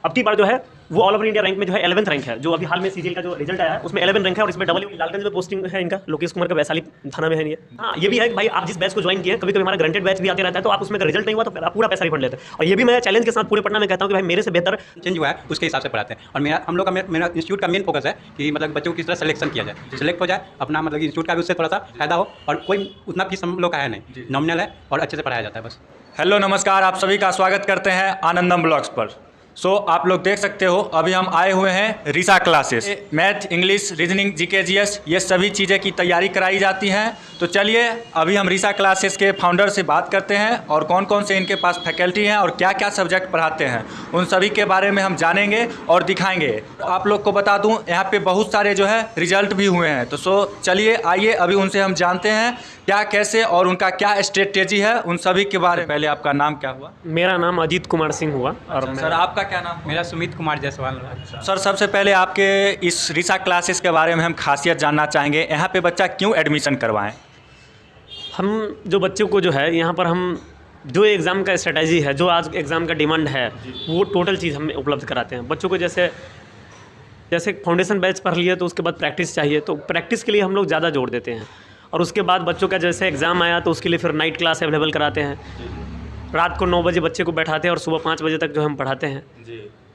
अब की बार जो है वो ऑल ओवर इंडिया रैंक में जो है 11th रैंक है, जो अभी हाल में सीजीएल का जो रिजल्ट आया है उसमें 11 रैंक है और इसमें डबल लालगंज में पोस्टिंग है इनका, लोकेश कुमार का वैशाली थाना में है ये। हाँ, ये भी है कि भाई आप जिस बैच को ज्वाइन किए, कभी कभी हमारा ग्रांटेड बैच भी आते रहता है, तो आप उसमें रिजल्ट नहीं हुआ तो आप पूरा पैसा रिफंड लेते हैं। और ये भी मैं चैलेंज के साथ पूरे पटना में कहता हूँ कि भाई मेरे से बेहतर चेंज हुआ है उसके हिसाब से पढ़ाते हैं। और मेरा इंस्टीट्यूट का मेन फोकस है कि मतलब बच्चों को किस तरह सिलेक्शन किया जाए, सिलेक्ट हो जाए अपना, मतलब इंस्टीट्यूट का भी उससे थोड़ा सा फायदा हो, और कोई उतना फीस हम लोग का है नहीं, नॉमिनल है और अच्छे से पढ़ाया जाता है बस। हेलो नमस्कार, आप सभी का स्वागत करते हैं आनंदम ब्लॉग्स पर। आप लोग देख सकते हो अभी हम आए हुए हैं Risa classes. Math, English, reasoning, GK, GS ये सभी चीज़ें की तैयारी कराई जाती हैं। तो चलिए अभी हम रीसा क्लासेस के फाउंडर से बात करते हैं और कौन कौन से इनके पास फैकल्टी हैं और क्या क्या सब्जेक्ट पढ़ाते हैं उन सभी के बारे में हम जानेंगे और दिखाएंगे। आप लोग को बता दूं यहाँ पे बहुत सारे जो है रिजल्ट भी हुए हैं। तो चलिए आइए अभी उनसे हम जानते हैं क्या कैसे और उनका क्या स्ट्रेटेजी है उन सभी के बारे में। पहले आपका नाम क्या हुआ? मेरा नाम अजीत कुमार सिंह हुआ। और सर आपका क्या नाम? मेरा सुमित कुमार जायसवाल है। सर सबसे पहले आपके इस रीसा क्लासेस के बारे में हम खासियत जानना चाहेंगे, यहाँ पे बच्चा क्यों एडमिशन करवाएं? हम जो बच्चों को जो है यहाँ पर हम जो एग्ज़ाम का स्ट्रेटजी है, जो आज एग्ज़ाम का डिमांड है, वो टोटल चीज़ हम उपलब्ध कराते हैं बच्चों को। जैसे फाउंडेशन बैच पढ़ लिए तो उसके बाद प्रैक्टिस चाहिए, तो प्रैक्टिस के लिए हम लोग ज़्यादा जोर देते हैं। और उसके बाद बच्चों का जैसे एग्ज़ाम आया तो उसके लिए फिर नाइट क्लास अवेलेबल कराते हैं। रात को 9 बजे बच्चे को बैठाते हैं और सुबह 5 बजे तक जो हम पढ़ाते हैं।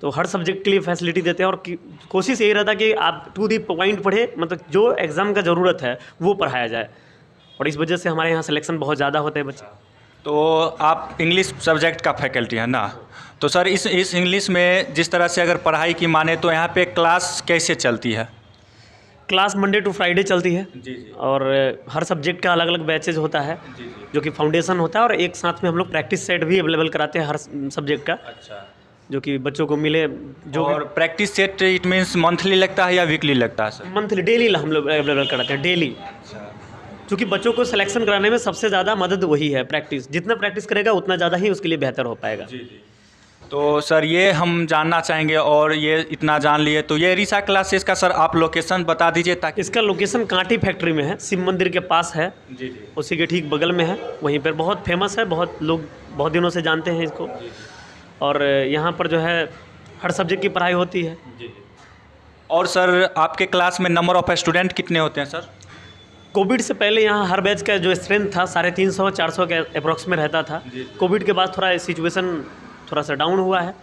तो हर सब्जेक्ट के लिए फैसिलिटी देते हैं और कोशिश यही रहता है कि आप टू दी पॉइंट पढ़े, मतलब जो एग्ज़ाम का ज़रूरत है वो पढ़ाया जाए। और इस वजह से हमारे यहाँ सिलेक्शन बहुत ज़्यादा होते हैं बच्चे। तो आप इंग्लिश सब्जेक्ट का फैकल्टी है ना? तो सर इस इंग्लिश में जिस तरह से अगर पढ़ाई की माने तो यहाँ पे क्लास कैसे चलती है? क्लास मंडे टू फ्राइडे चलती है। और हर सब्जेक्ट का अलग अलग बैचेज होता है। जो कि फाउंडेशन होता है और एक साथ में हम लोग प्रैक्टिस सेट भी अवेलेबल कराते हैं हर सब्जेक्ट का। अच्छा। जो कि बच्चों को मिले। जो और practice set it means monthly लगता है या वीकली लगता है सर? मंथली, डेली हम लोग अवेलेबल कराते हैं, डेली। क्योंकि बच्चों को सिलेक्शन कराने में सबसे ज़्यादा मदद वही है, प्रैक्टिस। जितना प्रैक्टिस करेगा उतना ज़्यादा ही उसके लिए बेहतर हो पाएगा। तो सर ये हम जानना चाहेंगे, और ये इतना जान लिए तो ये रीसा क्लासेस का सर आप लोकेशन बता दीजिए ताकि। इसका लोकेशन कांटी फैक्ट्री में है, शिव मंदिर के पास है। उसी के ठीक बगल में है। वहीं पर बहुत फेमस है, बहुत लोग बहुत दिनों से जानते हैं इसको। और यहाँ पर जो है हर सब्जेक्ट की पढ़ाई होती है। और सर आपके क्लास में नंबर ऑफ स्टूडेंट कितने होते हैं सर? कोविड से पहले यहाँ हर बैच का जो स्ट्रेंथ था 350-400 के अप्रॉक्स में रहता था। कोविड के बाद थोड़ा सिचुएशन थोड़ा सा डाउन हुआ है।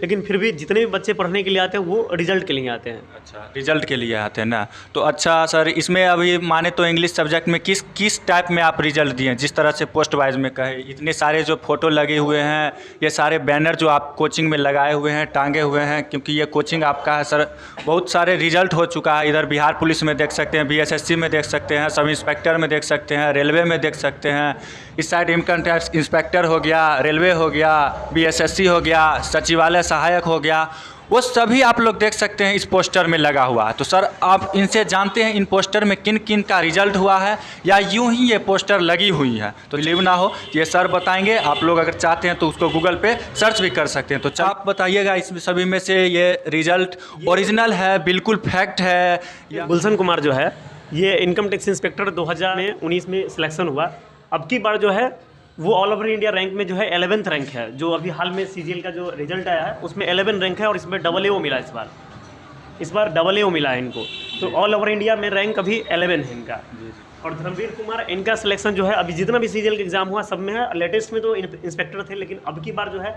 लेकिन फिर भी जितने भी बच्चे पढ़ने के लिए आते हैं वो रिजल्ट के लिए आते हैं। अच्छा, रिजल्ट के लिए आते हैं ना? तो अच्छा सर इसमें अभी माने तो इंग्लिश सब्जेक्ट में किस टाइप में आप रिजल्ट दिए? जिस तरह से पोस्ट वाइज में कहे, इतने सारे जो फोटो लगे हुए हैं, ये सारे बैनर जो आप कोचिंग में लगाए हुए हैं, टांगे हुए हैं, क्योंकि ये कोचिंग आपका है सर। बहुत सारे रिजल्ट हो चुका है, इधर बिहार पुलिस में देख सकते हैं, BSSC में देख सकते हैं, सब इंस्पेक्टर में देख सकते हैं, रेलवे में देख सकते हैं, इस साइड इनकम टैक्स इंस्पेक्टर हो गया, रेलवे हो गया, BSSC हो गया, सचिवालय सहायक हो गया, वो सभी आप लोग देख सकते हैं इस पोस्टर में लगा हुआ है। तो सर आप इनसे जानते हैं इन पोस्टर में किन किन का रिजल्ट हुआ है या यूं ही ये पोस्टर लगी हुई है? तो बिलीव ना हो ये सर बताएंगे, आप लोग अगर चाहते हैं तो उसको गूगल पे सर्च भी कर सकते हैं। तो आप बताइएगा इसमें सभी में से ये रिजल्ट ओरिजिनल है, बिल्कुल फैक्ट है या? गुलशन कुमार जो है ये इनकम टैक्स इंस्पेक्टर 2019 में सिलेक्शन हुआ। अब की बार जो है वो ऑल ओवर इंडिया रैंक में जो है 11th रैंक है। जो अभी हाल में सीजीएल का जो रिजल्ट आया है उसमें 11 रैंक है और इसमें AAO मिला इस बार AAO मिला है इनको। तो ऑल ओवर इंडिया में रैंक अभी 11 है इनका। और धर्मवीर कुमार इनका सिलेक्शन जो है अभी जितना भी सीजीएल का एग्जाम हुआ सब में है। लेटेस्ट में तो इंस्पेक्टर थे, लेकिन अब की बार जो है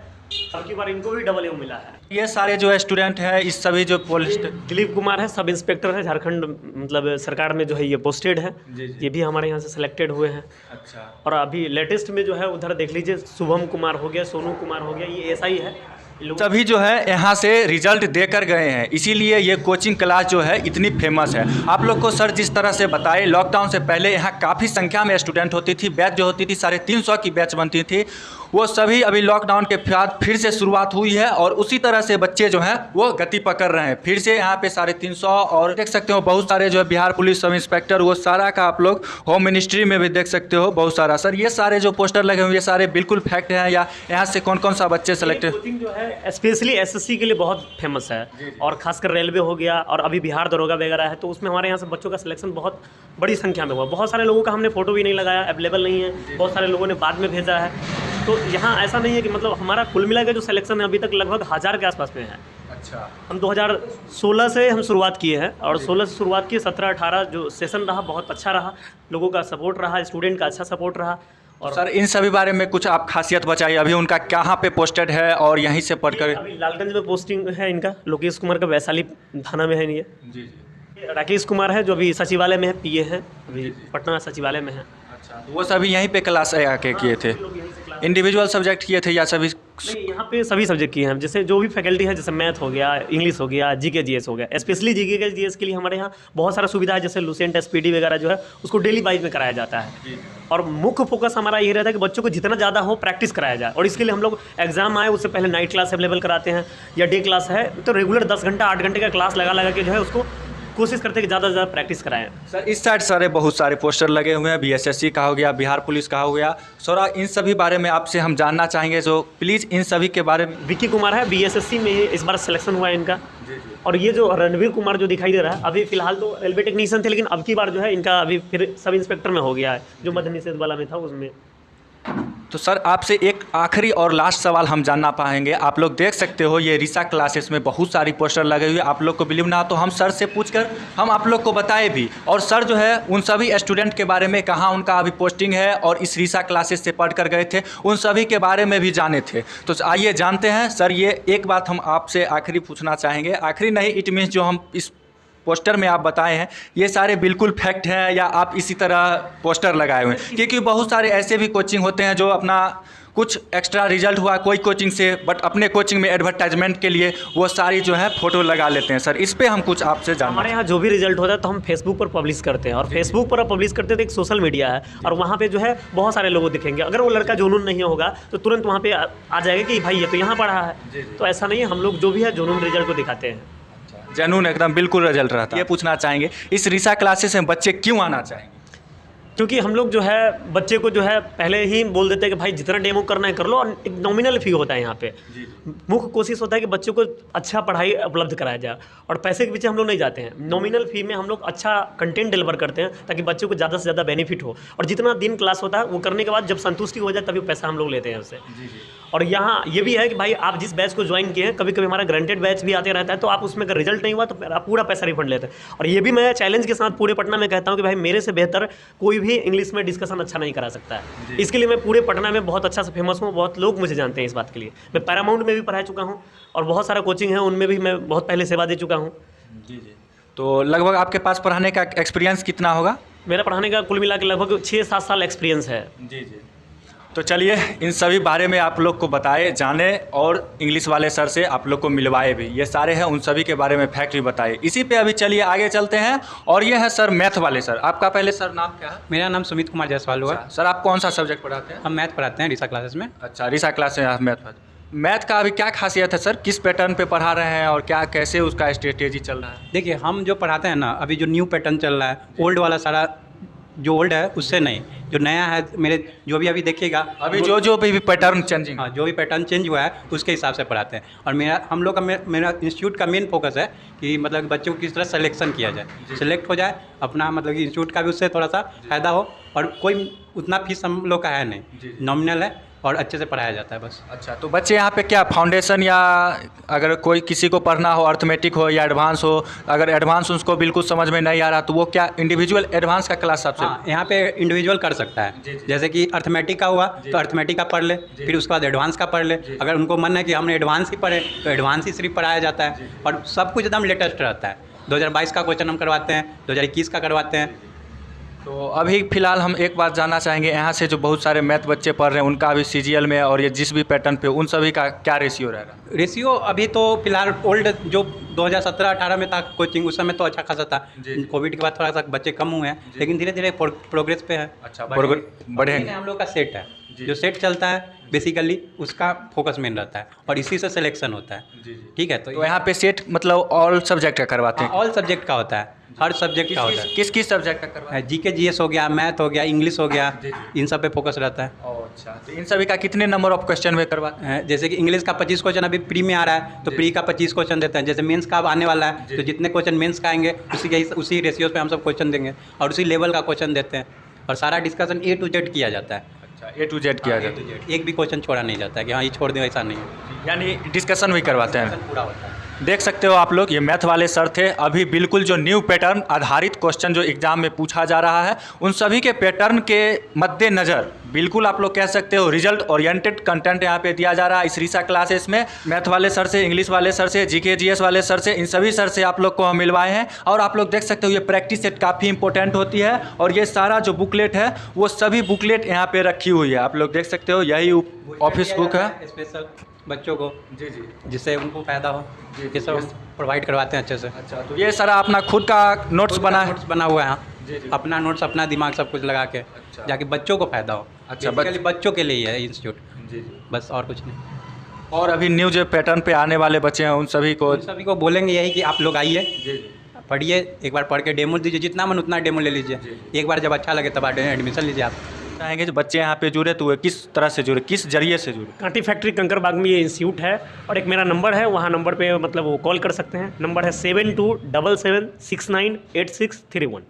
इनको भी AAO मिला है। ये सारे जो स्टूडेंट हैं इस सभी जो पोस्ट, दिलीप कुमार है, सब इंस्पेक्टर है, झारखंड मतलब सरकार में जो है ये पोस्टेड है। ये भी हमारे यहाँ से सिलेक्टेड हुए हैं। अच्छा। और अभी लेटेस्ट में जो है उधर देख लीजिए, शुभम कुमार हो गया, सोनू कुमार हो गया, ये SI है। सभी जो है यहाँ से रिजल्ट देकर गए हैं, इसीलिए ये कोचिंग क्लास जो है इतनी फेमस है। आप लोग को सर जिस तरह से बताए, लॉकडाउन से पहले यहाँ काफ़ी संख्या में स्टूडेंट होती थी, बैच जो होती थी 350 की बैच बनती थी, वो सभी अभी लॉकडाउन के बाद फिर से शुरुआत हुई है और उसी तरह से बच्चे जो हैं वो गति पकड़ रहे हैं। फिर से यहाँ पे 350 और देख सकते हो बहुत सारे जो है बिहार पुलिस सब इंस्पेक्टर, वो सारा का आप लोग होम मिनिस्ट्री में भी देख सकते हो बहुत सारा। सर ये सारे जो पोस्टर लगे हुए ये सारे बिल्कुल फैक्ट हैं या यहाँ से कौन कौन सा बच्चे सेलेक्टेड? कोचिंग जो है स्पेशली SSC के लिए बहुत फेमस है और खासकर रेलवे हो गया और अभी बिहार दरोगा वगैरह है, तो उसमें हमारे यहाँ से बच्चों का सिलेक्शन बहुत बड़ी संख्या में हुआ। बहुत सारे लोगों का हमने फोटो भी नहीं लगाया, अवेलेबल नहीं है, बहुत सारे लोगों ने बाद में भेजा है। तो यहाँ ऐसा नहीं है कि मतलब हमारा कुल मिला के जो सिलेक्शन है अभी तक लगभग 1000 के आसपास में है। अच्छा, हम 2016 से हम शुरुआत किए हैं और 16 से शुरुआत की, 17-18 जो सेशन रहा बहुत अच्छा रहा, लोगों का सपोर्ट रहा, स्टूडेंट का अच्छा सपोर्ट रहा। और सर इन सभी बारे में कुछ आप खासियत बताइए, अभी उनका कहाँ पे पोस्टेड है और यहीं से पढ़कर। अभी लालगंज में पोस्टिंग है इनका, लोकेश कुमार का वैशाली थाना में है ये। जी। राकेश कुमार है जो अभी सचिवालय में है, पीए हैं, अभी पटना सचिवालय में है। अच्छा, तो वो सभी यहीं पे क्लास आके किए थे, इंडिविजुअल सब्जेक्ट किए थे या सभी? नहीं, यहाँ पे सभी सब्जेक्ट किए हैं, जैसे जो भी फैकल्टी है, जैसे मैथ हो गया, इंग्लिश हो गया, जीके जीएस हो गया। स्पेशली जीके के जीएस के लिए हमारे यहाँ बहुत सारा सुविधा है, जैसे लुसेंट एसपीडी वगैरह जो है उसको डेली वाइज में कराया जाता है। और मुख्य फोकस हमारा ये रहता है कि बच्चों को जितना ज़्यादा हो प्रैक्टिस कराया जाए, और इसके लिए हम लोग एग्जाम आए उससे पहले नाइट क्लास अवेलेबल कराते हैं, या डे क्लास है तो रेगुलर 10 घंटा 8 घंटे का क्लास लगा के जो है उसको कोशिश करते हैं कि ज़्यादा से ज़्यादा प्रैक्टिस कराएं। सर इस साइड सारे बहुत सारे पोस्टर लगे हुए हैं, बीएसएससी का हो गया, बिहार पुलिस का हो गया। सर इन सभी बारे में आपसे हम जानना चाहेंगे, जो प्लीज़ इन सभी के बारे में। विक्की कुमार है, बीएसएससी में इस बार सिलेक्शन हुआ है इनका। और ये जो रणवीर कुमार जो दिखाई दे रहा है, अभी फिलहाल तो रेलवे टेक्नीशियन थे, लेकिन अब की बार जो है इनका अभी फिर सब इंस्पेक्टर में हो गया है, जो मध्य निषेध वाला में था उसमें। तो सर आपसे एक आखिरी और लास्ट सवाल हम जानना पाएंगे, आप लोग देख सकते हो ये रिसा क्लासेस में बहुत सारी पोस्टर लगे हुए, आप लोग को बिलीव ना तो हम सर से पूछकर हम आप लोग को बताए भी, और सर जो है उन सभी स्टूडेंट के बारे में कहाँ उनका अभी पोस्टिंग है और इस रिसा क्लासेस से पढ़ कर गए थे उन सभी के बारे में भी जाने थे। तो आइए जानते हैं। सर ये एक बात हम आपसे आखिरी पूछना चाहेंगे, आखिरी नहीं इट मीन्स जो हम इस पोस्टर में आप बताए हैं ये सारे बिल्कुल फैक्ट हैं या आप इसी तरह पोस्टर लगाए हुए हैं? क्योंकि बहुत सारे ऐसे भी कोचिंग होते हैं जो अपना कुछ एक्स्ट्रा रिजल्ट हुआ कोई कोचिंग से, बट अपने कोचिंग में एडवर्टाइजमेंट के लिए वो सारी जो है फ़ोटो लगा लेते हैं। सर इस पे हम कुछ आपसे जानना। हमारे यहाँ जो भी रिजल्ट होता है तो हम फेसबुक पर पब्लिश करते हैं, और फेसबुक पर पब्लिश करते हैं तो एक सोशल मीडिया है, और वहाँ पे जो है बहुत सारे लोग दिखेंगे। अगर वो लड़का जुनून नहीं होगा तो तुरंत वहाँ पे आ जाएगा कि भाई ये तो यहाँ पढ़ा है। तो ऐसा नहीं है, हम लोग जो भी है जुनून रिजल्ट को दिखाते हैं। जनून एकदम बिल्कुल रिजल्ट रहता है। ये पूछना चाहेंगे इस रिसा क्लासेस में बच्चे क्यों आना चाहेंगे? क्योंकि हम लोग जो है बच्चे को जो है पहले ही बोल देते हैं कि भाई जितना डेमो करना है कर लो, और एक नॉमिनल फी होता है यहाँ पे। मुख्य कोशिश होता है कि बच्चों को अच्छा पढ़ाई उपलब्ध कराया जाए, और पैसे के पीछे हम लोग नहीं जाते हैं। नॉमिनल फी में हम लोग अच्छा कंटेंट डिलीवर करते हैं ताकि बच्चों को ज़्यादा से ज़्यादा बेनिफिट हो, और जितना दिन क्लास होता है वो करने के बाद जब संतुष्टि हो जाए तभी पैसा हम लोग लेते हैं उससे। और यहाँ ये भी है कि भाई आप जिस बैच को ज्वाइन किए हैं, कभी कभी हमारा ग्रांटेड बैच भी आते रहता है, तो आप उसमें अगर रिजल्ट नहीं हुआ तो आप पूरा पैसा रिफंड लेते हैं। और ये भी मैं चैलेंज के साथ पूरे पटना में कहता हूँ कि भाई मेरे से बेहतर कोई भी इंग्लिश में डिस्कशन अच्छा नहीं करा सकता है। इसके लिए मैं पूरे पटना में बहुत अच्छा से फेमस हूँ, बहुत लोग मुझे जानते हैं इस बात के लिए। मैं पैरामाउंट में भी पढ़ा चुका हूँ, और बहुत सारा कोचिंग है उनमें भी मैं बहुत पहले सेवा दे चुका हूँ। तो लगभग आपके पास पढ़ाने का एक्सपीरियंस कितना होगा? मेरा पढ़ाने का कुल मिला के लगभग 6-7 साल एक्सपीरियंस है। जी। तो चलिए इन सभी बारे में आप लोग को बताए, जाने, और इंग्लिश वाले सर से आप लोग को मिलवाए भी, ये सारे हैं उन सभी के बारे में फैक्ट भी बताए। इसी पे अभी चलिए आगे चलते हैं, और ये है सर मैथ वाले सर। आपका पहले सर नाम क्या है? मेरा नाम सुमित कुमार जायसवाल हुआ। सर आप कौन सा सब्जेक्ट पढ़ाते हैं? हम मैथ पढ़ाते हैं रिसा क्लासेस में। अच्छा, रिसा क्लास में आप मैथ पढ़ाते हैं। मैथ का अभी क्या खासियत है सर, किस पैटर्न पे पढ़ा रहे हैं और क्या कैसे उसका स्ट्रेटेजी चल रहा है? देखिए हम जो पढ़ाते हैं ना, अभी जो न्यू पैटर्न चल रहा है, ओल्ड वाला सारा जो ओल्ड है उससे नहीं, जो नया है मेरे जो भी अभी देखिएगा अभी जो भी पैटर्न चेंजिंग, हाँ जो भी पैटर्न चेंज हुआ है उसके हिसाब से पढ़ाते हैं। और हम लोग का मेरा इंस्टीट्यूट का मेन फोकस है कि मतलब बच्चों को किस तरह सिलेक्शन किया जाए, सिलेक्ट हो जाए अपना, मतलब कि इंस्टीट्यूट का भी उससे थोड़ा सा फ़ायदा हो, और कोई उतना फीस हम लोग का है नहीं, नॉमिनल है और अच्छे से पढ़ाया जाता है बस। अच्छा, तो बच्चे यहाँ पे क्या फाउंडेशन, या अगर कोई किसी को पढ़ना हो अर्थमेटिक हो या एडवांस हो, अगर एडवांस उसको बिल्कुल समझ में नहीं आ रहा तो वो क्या इंडिविजुअल एडवांस का क्लास आपसे? हाँ, यहाँ पे इंडिविजुअल कर सकता है। जैसे कि अर्थमेटिक का हुआ तो अर्थमेटिक का पढ़ ले, फिर उसके बाद एडवांस का पढ़ ले। अगर उनको मन है कि हमने एडवांस ही पढ़े तो एडवांस ही सिर्फ पढ़ाया जाता है, और सब कुछ एकदम लेटेस्ट रहता है। 2022 का क्वेश्चन हम करवाते हैं, 2021 का करवाते हैं। तो अभी फ़िलहाल हम एक बात जानना चाहेंगे, यहाँ से जो बहुत सारे मैथ बच्चे पढ़ रहे हैं उनका अभी सीजीएल में और ये जिस भी पैटर्न पे उन सभी का क्या रेशियो रह रहा है? रेशियो अभी तो फिलहाल ओल्ड जो 2017-18 में था कोचिंग, उस समय तो अच्छा खासा था। कोविड के बाद थोड़ा सा बच्चे कम हुए हैं, लेकिन धीरे धीरे प्रोग्रेस पे है। अच्छा, बढ़ेंगे। हम लोग का सेट है, जो सेट चलता है बेसिकली उसका फोकस मेन रहता है, और इसी से सिलेक्शन होता है। ठीक है, तो यहाँ पे सेट मतलब ऑल सब्जेक्ट का करवाते हैं? ऑल सब्जेक्ट का होता है, हर सब्जेक्ट का होता है। किस किस सब्जेक्ट का करवाते हैं? जीके जीएस हो गया, मैथ हो गया, इंग्लिश हो गया, इन सब पे फोकस रहता है। अच्छा, तो इन सभी का कितने नंबर ऑफ क्वेश्चन में करवाते हैं? जैसे कि इंग्लिश का 25 क्वेश्चन अभी प्री में आ रहा है, तो प्री का 25 क्वेश्चन देते हैं। जैसे मेंस का अब आने वाला है, तो जितने क्वेश्चन मेंस का आएंगे उसी रेशियो पे हम सब क्वेश्चन देंगे, और उसी लेवल का क्वेश्चन देते हैं, और सारा डिस्कशन A to Z किया जाता है। A to Z किया जाता है, एक भी क्वेश्चन छोड़ा नहीं जाता है कि हाँ ये छोड़ दें, ऐसा नहीं है। यानी डिस्कशन भी करवाते हैं। पूरा होता है। देख सकते हो आप लोग, ये मैथ वाले सर थे। अभी बिल्कुल जो न्यू पैटर्न आधारित क्वेश्चन जो एग्जाम में पूछा जा रहा है, उन सभी के पैटर्न के मद्देनज़र बिल्कुल आप लोग कह सकते हो रिजल्ट ओरिएंटेड कंटेंट यहाँ पे दिया जा रहा है इस रीसा क्लासेस में। मैथ वाले सर से, इंग्लिश वाले सर से, जीके जीएस वाले सर से, इन सभी सर से आप लोग को हम मिलवाए हैं। और आप लोग देख सकते हो ये प्रैक्टिस सेट काफ़ी इंपॉर्टेंट होती है। और ये सारा जो बुकलेट है वो सभी बुकलेट यहाँ पे रखी हुई है, आप लोग देख सकते हो। यही ऑफिस बुक है स्पेशल बच्चों को, जी जी। जिससे उनको फ़ायदा हो, ये सब हम प्रोवाइड करवाते हैं अच्छे से। अच्छा, तो ये सारा अपना खुद का नोट्स बना है, नोट्स बना हुआ है। जी, जी। अपना नोट्स, अपना दिमाग सब कुछ लगा के, जाके बच्चों को फ़ायदा हो। अच्छा, बच्चों के लिए ही है इंस्टीट्यूट, जी जी। बस और कुछ नहीं। और अभी न्यू जो पैटर्न पे आने वाले बच्चे हैं उन सभी को, उन सभी को बोलेंगे यही कि आप लोग आइए, जी पढ़िए, एक बार पढ़ के डेमो दीजिए, जितना मन उतना डेमो ले लीजिए। एक बार जब अच्छा लगे तब एडमिशन लीजिए आप। चाहेंगे जो बच्चे यहाँ पे जुड़े तो वे किस तरह से जुड़े, किस जरिए से जुड़े? कांटी फैक्ट्री कंकरबाग में ये इंस्टीट्यूट है, और एक मेरा नंबर है, वहाँ नंबर पे मतलब वो कॉल कर सकते हैं। नंबर है 7277698631।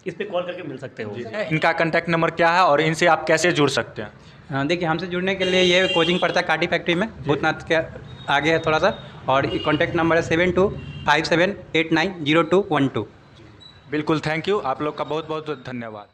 इस पे कॉल करके मिल सकते हो। इनका कांटेक्ट नंबर क्या है और इनसे आप कैसे जुड़ सकते हैं? हाँ, देखिए हमसे जुड़ने के लिए ये कोचिंग पड़ता है कांटी फैक्ट्री में, भूतनाथ के आगे है थोड़ा सा। और कॉन्टैक्ट नंबर है 7257890212। बिल्कुल, थैंक यू। आप लोग का बहुत बहुत धन्यवाद।